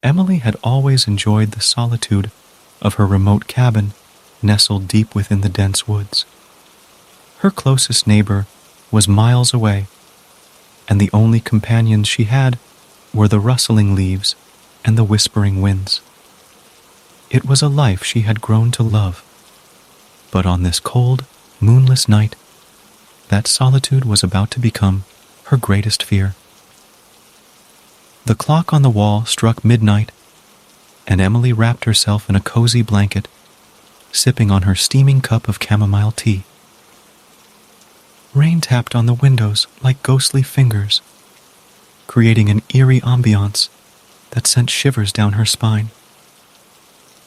Emily had always enjoyed the solitude of her remote cabin nestled deep within the dense woods. Her closest neighbor was miles away, and the only companions she had were the rustling leaves and the whispering winds. It was a life she had grown to love, but on this cold, moonless night, that solitude was about to become her greatest fear. The clock on the wall struck midnight, and Emily wrapped herself in a cozy blanket, sipping on her steaming cup of chamomile tea. Rain tapped on the windows like ghostly fingers, creating an eerie ambiance that sent shivers down her spine.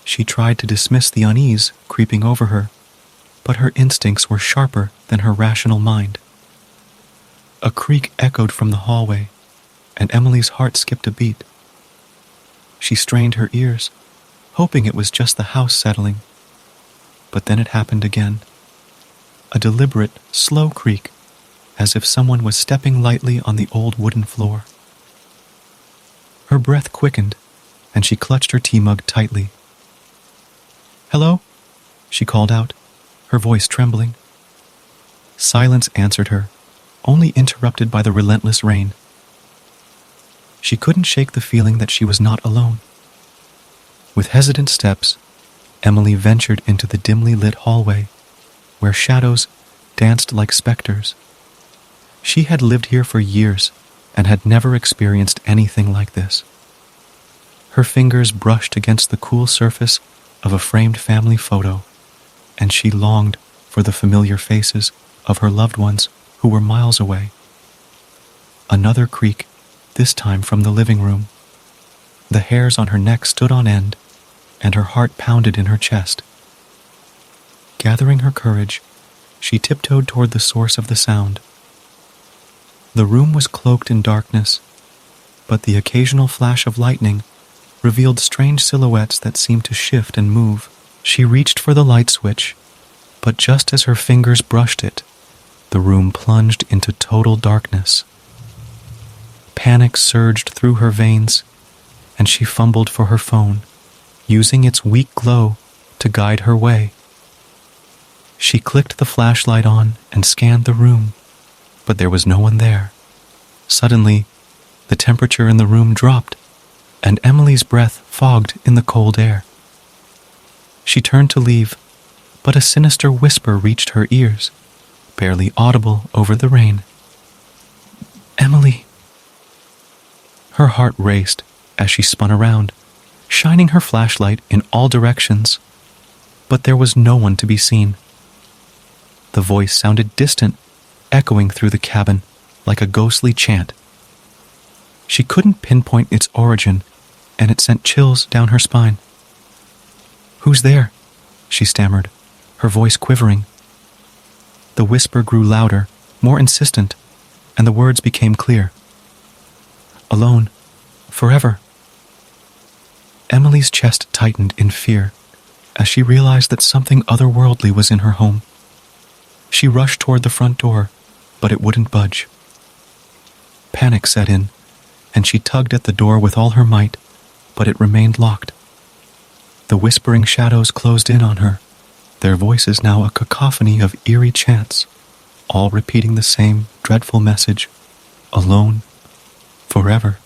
She tried to dismiss the unease creeping over her, but her instincts were sharper than her rational mind. A creak echoed from the hallway, and Emily's heart skipped a beat. She strained her ears, hoping it was just the house settling. But then it happened again. A deliberate, slow creak, as if someone was stepping lightly on the old wooden floor. Her breath quickened, and she clutched her tea mug tightly. "Hello?" she called out, her voice trembling. Silence answered her, only interrupted by the relentless rain. She couldn't shake the feeling that she was not alone. With hesitant steps, Emily ventured into the dimly lit hallway, where shadows danced like specters. She had lived here for years and had never experienced anything like this. Her fingers brushed against the cool surface of a framed family photo, and she longed for the familiar faces of her loved ones who were miles away. Another creak, this time from the living room. The hairs on her neck stood on end, and her heart pounded in her chest. Gathering her courage, she tiptoed toward the source of the sound. The room was cloaked in darkness, but the occasional flash of lightning revealed strange silhouettes that seemed to shift and move. She reached for the light switch, but just as her fingers brushed it, the room plunged into total darkness. Panic surged through her veins, and she fumbled for her phone, using its weak glow to guide her way. She clicked the flashlight on and scanned the room, but there was no one there. Suddenly, the temperature in the room dropped, and Emily's breath fogged in the cold air. She turned to leave, but a sinister whisper reached her ears, barely audible over the rain. "Emily!" Her heart raced as she spun around, shining her flashlight in all directions, but there was no one to be seen. The voice sounded distant, echoing through the cabin like a ghostly chant. She couldn't pinpoint its origin, and it sent chills down her spine. "Who's there?" she stammered, her voice quivering. The whisper grew louder, more insistent, and the words became clear. "Alone, forever." Emily's chest tightened in fear as she realized that something otherworldly was in her home. She rushed toward the front door, but it wouldn't budge. Panic set in, and she tugged at the door with all her might, but it remained locked. The whispering shadows closed in on her, their voices now a cacophony of eerie chants, all repeating the same dreadful message: alone, forever.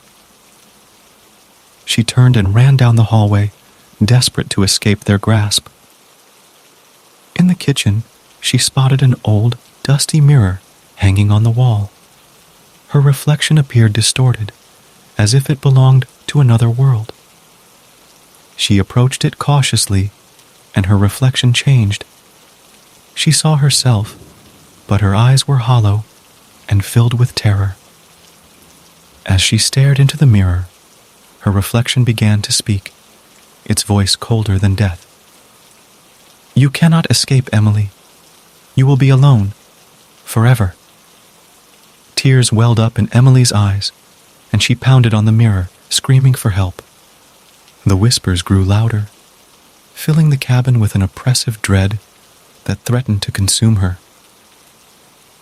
She turned and ran down the hallway, desperate to escape their grasp. In the kitchen, she spotted an old, dusty mirror hanging on the wall. Her reflection appeared distorted, as if it belonged to another world. She approached it cautiously, and her reflection changed. She saw herself, but her eyes were hollow and filled with terror. As she stared into the mirror, her reflection began to speak, its voice colder than death. "You cannot escape, Emily. You will be alone, forever." Tears welled up in Emily's eyes, and she pounded on the mirror, screaming for help. The whispers grew louder, filling the cabin with an oppressive dread that threatened to consume her.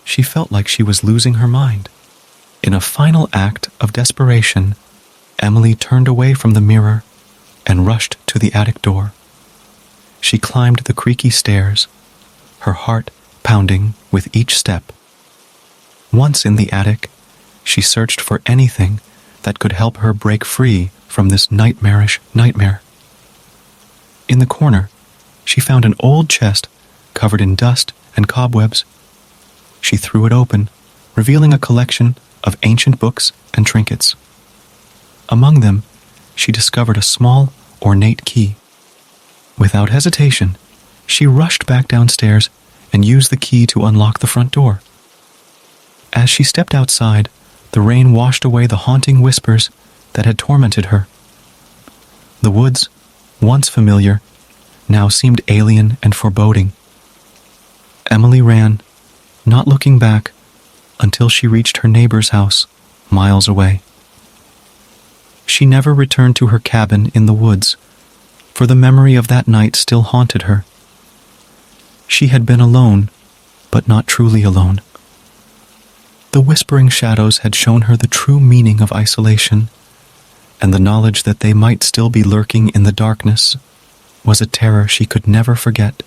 She felt like she was losing her mind. In a final act of desperation, Emily turned away from the mirror and rushed to the attic door. She climbed the creaky stairs, her heart pounding with each step. Once in the attic, she searched for anything that could help her break free from this nightmarish nightmare. In the corner, she found an old chest covered in dust and cobwebs. She threw it open, revealing a collection of ancient books and trinkets. Among them, she discovered a small, ornate key. Without hesitation, she rushed back downstairs and used the key to unlock the front door. As she stepped outside, the rain washed away the haunting whispers that had tormented her. The woods, once familiar, now seemed alien and foreboding. Emily ran, not looking back, until she reached her neighbor's house, miles away. She never returned to her cabin in the woods, for the memory of that night still haunted her. She had been alone, but not truly alone. The whispering shadows had shown her the true meaning of isolation, and the knowledge that they might still be lurking in the darkness was a terror she could never forget.